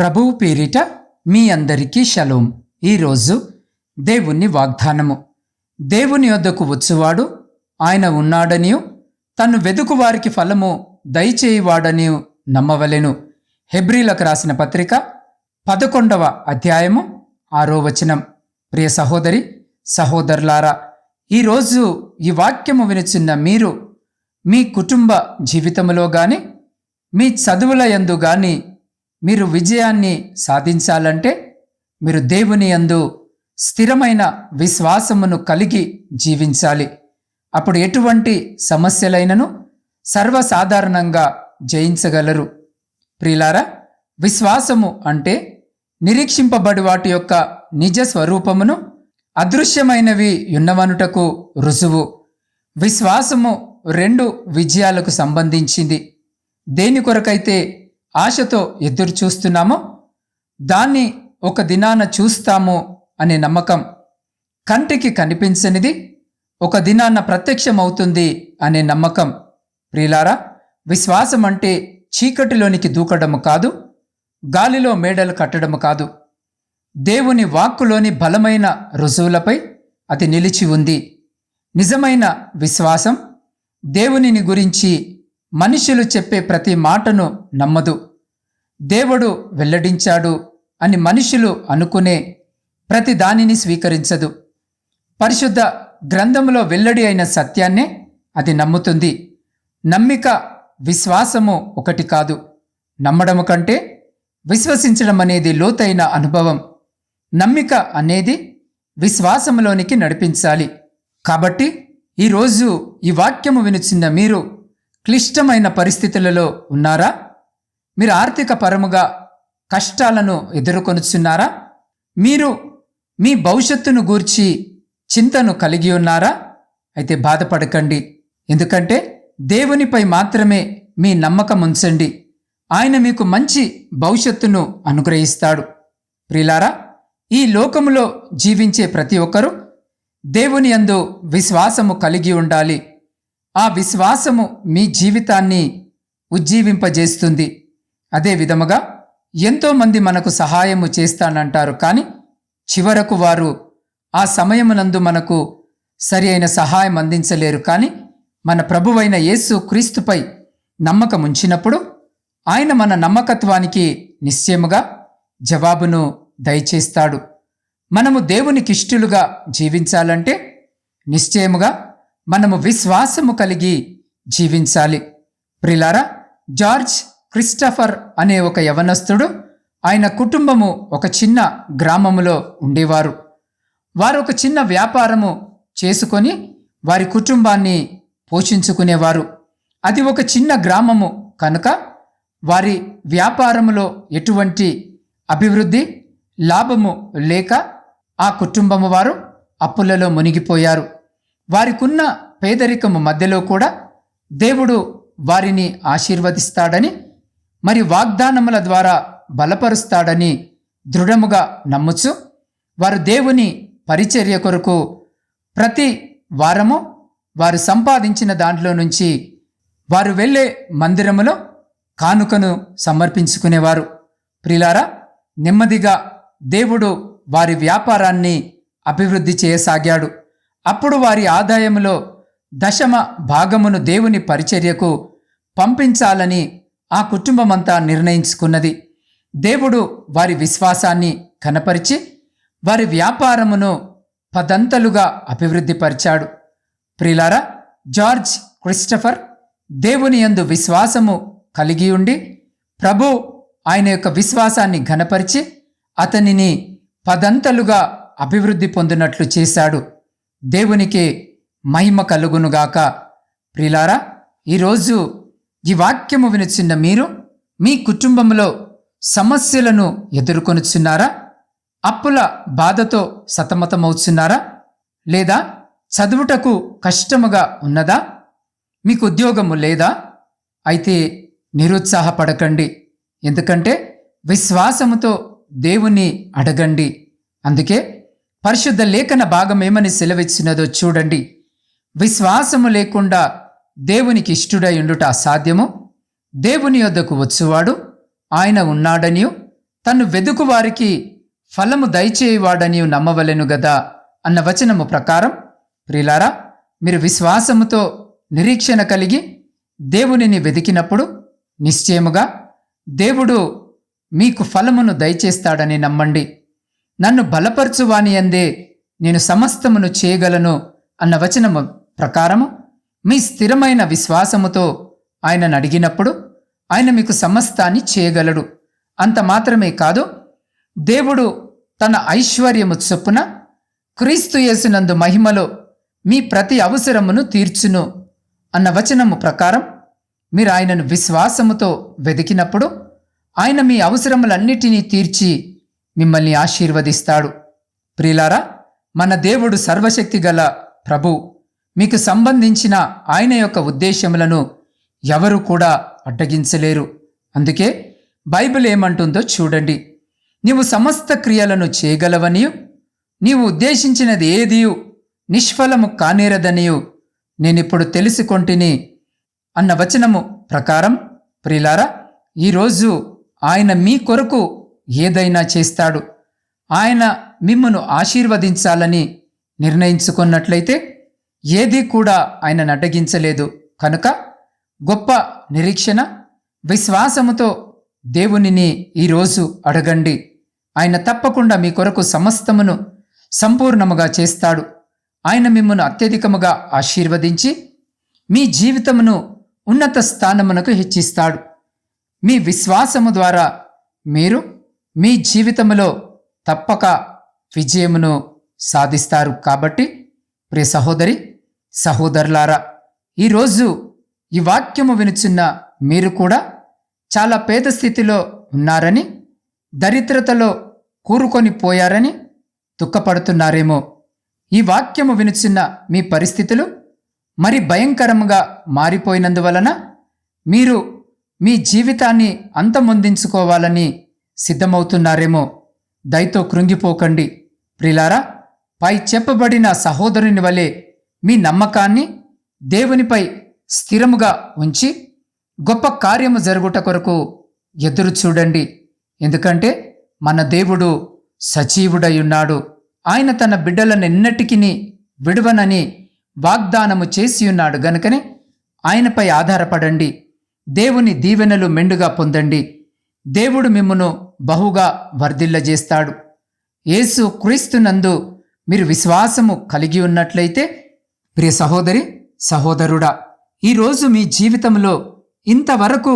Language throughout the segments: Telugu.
ప్రభువు పేరిట మీ అందరికీ షలోం. ఈరోజు దేవుని వాగ్దానము. దేవుని యొద్దకు వచ్చువాడు ఆయన ఉన్నాడనియు తన్ను వెదుకు వారికి ఫలము దయచేయువాడనియు నమ్మవలెను. హెబ్రీలకు రాసిన పత్రిక 11వ అధ్యాయము 6వ వచనం. ప్రియ సహోదరి సహోదరులారా, ఈరోజు ఈ వాక్యము వినుచున్న మీరు మీ కుటుంబ జీవితములో గాని మీ చదువుల యందు గాని మీరు విజయాన్ని సాధించాలంటే మీరు దేవుని యందు స్థిరమైన విశ్వాసమును కలిగి జీవించాలి. అప్పుడు ఎటువంటి సమస్యలైనను సర్వసాధారణంగా జయించగలరు. ప్రియులారా, విశ్వాసము అంటే నిరీక్షింపబడి వాటి యొక్క నిజ స్వరూపమును అదృశ్యమైనవి యున్నవనుటకు రుజువు. విశ్వాసము 2 విజయాలకు సంబంధించింది. దేని కొరకైతే ఆశతో ఎదురు చూస్తున్నామో దాన్ని ఒక దినాన చూస్తాము అనే నమ్మకం. కంటికి కనిపించనిది ఒక దినాన ప్రత్యక్షమవుతుంది అనే నమ్మకం. ప్రియులారా, విశ్వాసం అంటే చీకటిలోనికి దూకడము కాదు, గాలిలో మేడలు కట్టడము కాదు. దేవుని వాక్కులోని బలమైన రుజువులపై అది నిలిచి ఉంది. నిజమైన విశ్వాసం దేవునిని గురించి మనుషులు చెప్పే ప్రతి మాటను నమ్మదు. దేవుడు వెల్లడించాడు అని మనుషులు అనుకునే ప్రతి దానిని స్వీకరించదు. పరిశుద్ధ గ్రంథములో వెల్లడి అయిన సత్యాన్నే అది నమ్ముతుంది. నమ్మిక విశ్వాసము ఒకటి కాదు. నమ్మడము కంటే విశ్వసించడం అనేది లోతైన అనుభవం. నమ్మిక అనేది విశ్వాసములోనికి నడిపించాలి. కాబట్టి ఈరోజు ఈ వాక్యము వినుచున్న మీరు క్లిష్టమైన పరిస్థితులలో ఉన్నారా? మీరు ఆర్థిక పరముగా కష్టాలను ఎదుర్కొనుచున్నారా? మీరు మీ భవిష్యత్తును గూర్చి చింతను కలిగి ఉన్నారా? అయితే బాధపడకండి. ఎందుకంటే దేవునిపై మాత్రమే మీ నమ్మకం ఉంచండి. ఆయన మీకు మంచి భవిష్యత్తును అనుగ్రహిస్తాడు. ప్రియులారా, ఈ లోకములో జీవించే ప్రతి ఒక్కరూ దేవుని యందు విశ్వాసము కలిగి ఉండాలి. ఆ విశ్వాసము మీ జీవితాన్ని ఉజ్జీవింపజేస్తుంది. అదే విధముగా ఎంతోమంది మనకు సహాయము చేస్తానంటారు, కానీ చివరకు వారు ఆ సమయమునందు మనకు సరి అయిన సహాయం అందించలేరు. కానీ మన ప్రభువైన యేసు క్రీస్తుపై నమ్మకం ఉంచినప్పుడు ఆయన మన నమ్మకత్వానికి నిశ్చయముగా జవాబును దయచేస్తాడు. మనము దేవునికి ఇష్టలుగా జీవించాలంటే నిశ్చయముగా మనము విశ్వాసము కలిగి జీవించాలి. ప్రియులారా, జార్జ్ క్రిస్టఫర్ అనే ఒక యవనస్తుడు, ఆయన కుటుంబము ఒక చిన్న గ్రామములో ఉండేవారు. వారు ఒక చిన్న వ్యాపారము చేసుకొని వారి కుటుంబాన్ని పోషించుకునేవారు. అది ఒక చిన్న గ్రామము కనుక వారి వ్యాపారములో ఎటువంటి అభివృద్ధి లాభము లేక ఆ కుటుంబము వారు అప్పులలో మునిగిపోయారు. వారికున్న పేదరికము మధ్యలో కూడా దేవుడు వారిని ఆశీర్వదిస్తాడని మరి వాగ్దానముల ద్వారా బలపరుస్తాడని దృఢముగా నమ్ముచు వారు దేవుని పరిచర్య కొరకు ప్రతి వారము వారు సంపాదించిన దాంట్లో నుంచి వారు వెళ్ళే మందిరములో కానుకను సమర్పించుకునేవారు. ప్రియులారా, నెమ్మదిగా దేవుడు వారి వ్యాపారాన్ని అభివృద్ధి చేయసాగాడు. అప్పుడు వారి ఆదాయములో 10వ భాగమును దేవుని పరిచర్యకు పంపించాలని ఆ కుటుంబమంతా నిర్ణయించుకున్నది. దేవుడు వారి విశ్వాసాన్ని కనపరిచి వారి వ్యాపారమును 10 అంతలుగా అభివృద్ధిపరిచాడు. ప్రియులారా, జార్జ్ క్రిస్టఫర్ దేవుని యందు విశ్వాసము కలిగి ఉండి ప్రభు ఆయన యొక్క విశ్వాసాన్ని ఘనపరిచి అతనిని 10 అంతలుగా అభివృద్ధి పొందినట్లు చేశాడు. దేవునికి మహిమ కలుగునుగాక. ప్రియులారా, ఈరోజు ఈ వాక్యము వినుచున్న మీరు మీ కుటుంబంలో సమస్యలను ఎదుర్కొనుచున్నారా? అప్పుల బాధతో సతమతమవుతున్నారా? లేదా చదువుటకు కష్టముగా ఉన్నదా? మీకు ఉద్యోగము లేదా? అయితే నిరుత్సాహపడకండి. ఎందుకంటే విశ్వాసముతో దేవుని అడగండి. అందుకే పరిశుద్ధ లేఖన భాగం ఏమని సెలవిచ్చినదో చూడండి. విశ్వాసము లేకుండా దేవునికి ఇష్టుడై ఉండుట అసాధ్యము. దేవుని యొద్దకు వచ్చువాడు ఆయన ఉన్నాడనియు తను వెదుకు వారికి ఫలము దయచేయువాడని నమ్మవలెను గదా అన్న వచనము ప్రకారం ప్రియులారా, మీరు విశ్వాసముతో నిరీక్షణ కలిగి దేవునిని వెదికినప్పుడు నిశ్చయముగా దేవుడు మీకు ఫలమును దయచేస్తాడని నమ్మండి. నన్ను బలపరచువాని అందే నేను సమస్తమును చేయగలను అన్న వచనము ప్రకారము మీ స్థిరమైన విశ్వాసముతో ఆయనను అడిగినప్పుడు ఆయన మీకు సమస్తాన్ని చేయగలడు. అంత మాత్రమే కాదు, దేవుడు తన ఐశ్వర్యము చొప్పున క్రీస్తు యేసునందు మహిమలో మీ ప్రతి అవసరమును తీర్చును అన్న వచనము ప్రకారం మీరు ఆయనను విశ్వాసముతో వెదికినప్పుడు ఆయన మీ అవసరములన్నిటినీ తీర్చి మిమ్మల్ని ఆశీర్వదిస్తాడు. ప్రియులారా, మన దేవుడు సర్వశక్తి గల ప్రభు. మీకు సంబంధించిన ఆయన యొక్క ఉద్దేశములను ఎవరు కూడా అడ్డగించలేరు. అందుకే బైబిల్ ఏమంటుందో చూడండి. నీవు సమస్త క్రియలను చేయగలవనియు నీవు ఉద్దేశించినది ఏదియు నిష్ఫలము కానేరదనియు నేనిప్పుడు తెలుసుకొంటిని అన్న వచనము ప్రకారం ప్రియులారా, ఈరోజు ఆయన మీ కొరకు ఏదైనా చేస్తాడు. ఆయన మిమ్మును ఆశీర్వదించాలని నిర్ణయించుకున్నట్లయితే ఏదీ కూడా ఆయనను అడ్డగించలేదు. కనుక గొప్ప నిరీక్షణ విశ్వాసముతో దేవునిని ఈరోజు అడగండి. ఆయన తప్పకుండా మీ కొరకు సమస్తమును సంపూర్ణముగా చేస్తాడు. ఆయన మిమ్మును అత్యధికముగా ఆశీర్వదించి మీ జీవితమును ఉన్నత స్థానమునకు హెచ్చిస్తాడు. మీ విశ్వాసము ద్వారా మీరు మీ జీవితములో తప్పక విజయమును సాధిస్తారు. కాబట్టి ప్రియ సహోదరి సహోదరులారా, ఈరోజు ఈ వాక్యము వినుచున్న మీరు కూడా చాలా పేద స్థితిలో ఉన్నారని, దరిద్రతలో కూరుకొని పోయారని దుఃఖపడుతున్నారేమో. ఈ వాక్యము వినుచున్న మీ పరిస్థితులు మరి భయంకరంగా మారిపోయినందువలన మీరు మీ జీవితాన్ని అంతమొందించుకోవాలని సిద్ధమవుతున్నారేమో. దయతో కృంగిపోకండి. ప్రియులారా, పై చెప్పబడిన సహోదరుని వలె మీ నమ్మకాన్ని దేవునిపై స్థిరముగా ఉంచి గొప్ప కార్యము జరుగుట కొరకు ఎదురు చూడండి. ఎందుకంటే మన దేవుడు సజీవుడై ఉన్నాడు. ఆయన తన బిడ్డలనెన్నటికీ విడువనని వాగ్దానము చేసి ఉన్నాడు. గనుకనే ఆయనపై ఆధారపడండి. దేవుని దీవెనలు మెండుగా పొందండి. దేవుడు మిమ్మును బహుగా వర్ధిల్లజేస్తాడు. యేసు క్రీస్తునందు మీరు విశ్వాసము కలిగి ఉన్నట్లయితే ప్రియ సహోదరి సహోదరుడా, ఈరోజు మీ జీవితంలో ఇంతవరకు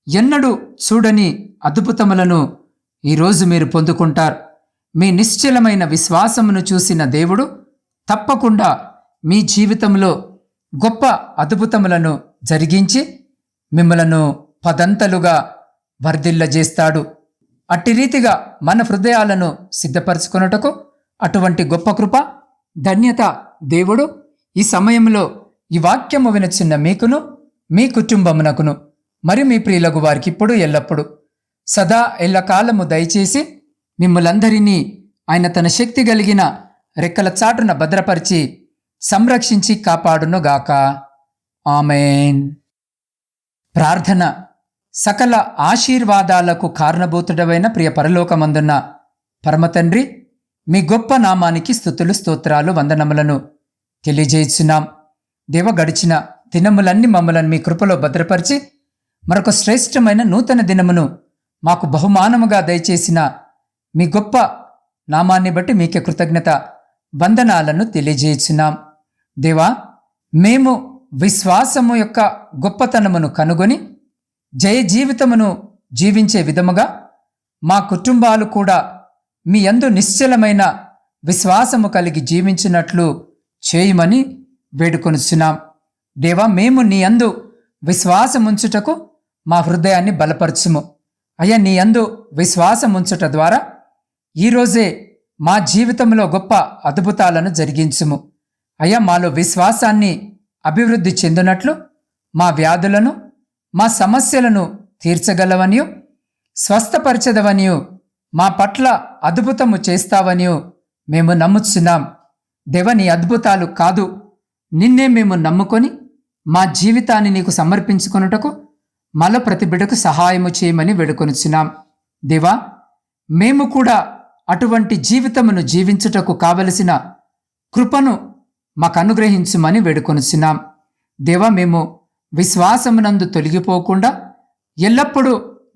ఎన్నడూ చూడని అద్భుతములను ఈరోజు మీరు పొందుకుంటారు. మీ నిశ్చలమైన విశ్వాసమును చూసిన దేవుడు తప్పకుండా మీ జీవితంలో గొప్ప అద్భుతములను జరిగించి మిమ్మలను పదంతలుగా వర్ధిల్లజేస్తాడు. అట్టి రీతిగా మన హృదయాలను సిద్ధపరచుకొనుటకు అటువంటి గొప్ప కృప ధన్యత దేవుడు ఈ సమయంలో ఈ వాక్యము వినచిన్న మీకును మీ కుటుంబమునకును మరి మీ ప్రియులకు వారికి ఇప్పుడు ఎల్లప్పుడు సదా ఎల్లకాలము దయచేసి మిమ్మలందరినీ ఆయన తన శక్తి కలిగిన రెక్కల చాటున భద్రపరిచి సంరక్షించి కాపాడునుగాక. ఆమేన్. ప్రార్థన. సకల ఆశీర్వాదాలకు కారణభూతుడవైన ప్రియ పరలోకమందున్న పరమతండ్రి, మీ గొప్ప నామానికి స్తుతులు స్తోత్రాలు వందనములను తెలియజేస్తున్నాం. దేవ, గడిచిన దినములన్నీ మమ్మలను మీ కృపలో భద్రపరిచి మరొక శ్రేష్టమైన నూతన దినమును మాకు బహుమానముగా దయచేసిన మీ గొప్ప నామాన్ని బట్టి మీకే కృతజ్ఞత వందనాలను తెలియజేస్తున్నాం. దేవా, మేము విశ్వాసము యొక్క గొప్పతనమును కనుగొని జయ జీవితమును జీవించే విధముగా మా కుటుంబాలు కూడా మీ యందు నిశ్చలమైన విశ్వాసము కలిగి జీవించినట్లు చేయమని వేడుకొనుచున్నాం. దేవా, మేము నీ యందు విశ్వాసముంచుటకు మా హృదయాన్ని బలపరచుము. అయ్యా, నీ యందు విశ్వాసముంచుట ద్వారా ఈరోజే మా జీవితంలో గొప్ప అద్భుతాలను జరిగించుము. అయ్యా, మాలో విశ్వాసాన్ని అభివృద్ధి చెందినట్లు మా వ్యాధులను మా సమస్యలను తీర్చగలవనియు స్వస్థపరచదవనియు మా పట్ల అద్భుతము చేస్తావనియు మేము నమ్ముచున్నాం. దేవ, నీ అద్భుతాలు కాదు, నిన్నే మేము నమ్ముకొని మా జీవితాన్ని నీకు సమర్పించుకొనుటకు మాలో ప్రతి బిడ్డకు సహాయము చేయమని వేడుకొనుచున్నాం. దేవా, మేము కూడా అటువంటి జీవితమును జీవించుటకు కావలసిన కృపను మాకు అనుగ్రహించుమని వేడుకొనుచున్నాం. దేవా, మేము విశ్వాసమునందు తొలగిపోకుండా ఎల్లప్పుడూ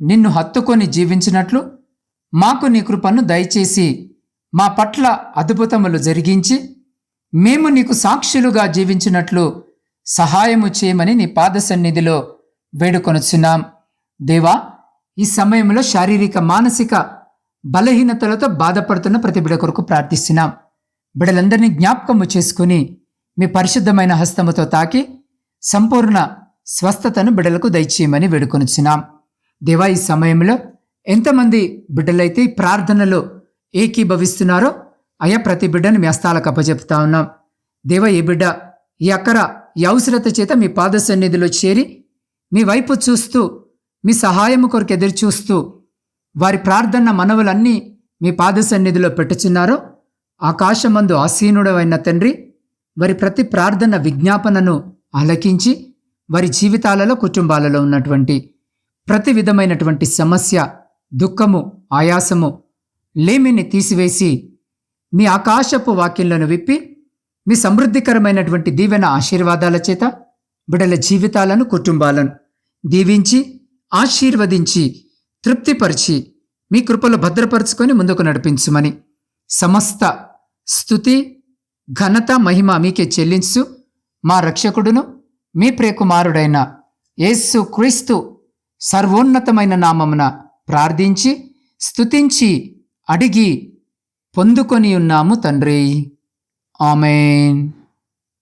నిన్ను హత్తుకొని జీవించినట్లు మాకు నీ కృపను దయచేసి మా పట్ల అద్భుతములు జరిగించి మేము నీకు సాక్షులుగా జీవించినట్లు సహాయము చేయమని నీ పాద సన్నిధిలో వేడుకొనుచున్నాం. దేవా, ఈ సమయంలో శారీరక మానసిక బలహీనతలతో బాధపడుతున్న ప్రతి బిడ్డ కొరకు ప్రార్థిస్తున్నాం. బిడ్డలందరినీ జ్ఞాపకము చేసుకుని మీ పరిశుద్ధమైన హస్తముతో తాకి సంపూర్ణ స్వస్థతను బిడ్డలకు దయచేయమని వేడుకొనుచున్నాం. దేవా, ఈ సమయంలో ఎంతమంది బిడ్డలైతే ఈ ప్రార్థనలో ఏకీభవిస్తున్నారో అయా ప్రతి బిడ్డను మీ హస్తాలకు అప్పచెప్తా ఉన్నాం. దేవా, ఏ బిడ్డ ఈ అక్కర ఈ అవసరత చేత మీ పాద సన్నిధిలో చేరి మీ వైపు చూస్తూ మీ సహాయము కొరకు ఎదురు చూస్తూ వారి ప్రార్థన మనవులన్నీ మీ పాద సన్నిధిలో పెట్టుచున్నారో ఆకాశమందు ఆసీనుడవైన తండ్రి, వారి ప్రతి ప్రార్థన విజ్ఞాపనను ఆలకించి వారి జీవితాలలో కుటుంబాలలో ఉన్నటువంటి ప్రతి విధమైనటువంటి సమస్య, దుఃఖము, ఆయాసము, లేమిని తీసివేసి మీ ఆకాశపు వాక్యంలను విప్పి మీ సమృద్ధికరమైనటువంటి దీవెన ఆశీర్వాదాల చేత బిడ్డల జీవితాలను, కుటుంబాలను దీవించి ఆశీర్వదించి తృప్తిపరిచి మీ కృపలో భద్రపరుచుకొని ముందుకు నడిపించుమని సమస్త స్తుతి, ఘనత, మహిమ మీకే చెల్లించు మా రక్షకుడును మీ ప్రియకుమారుడైన యేసు క్రీస్తు సర్వోన్నతమైన నామమున ప్రార్థించి స్తుతించి అడిగి పొందుకొని ఉన్నాము తండ్రి. ఆమేన్.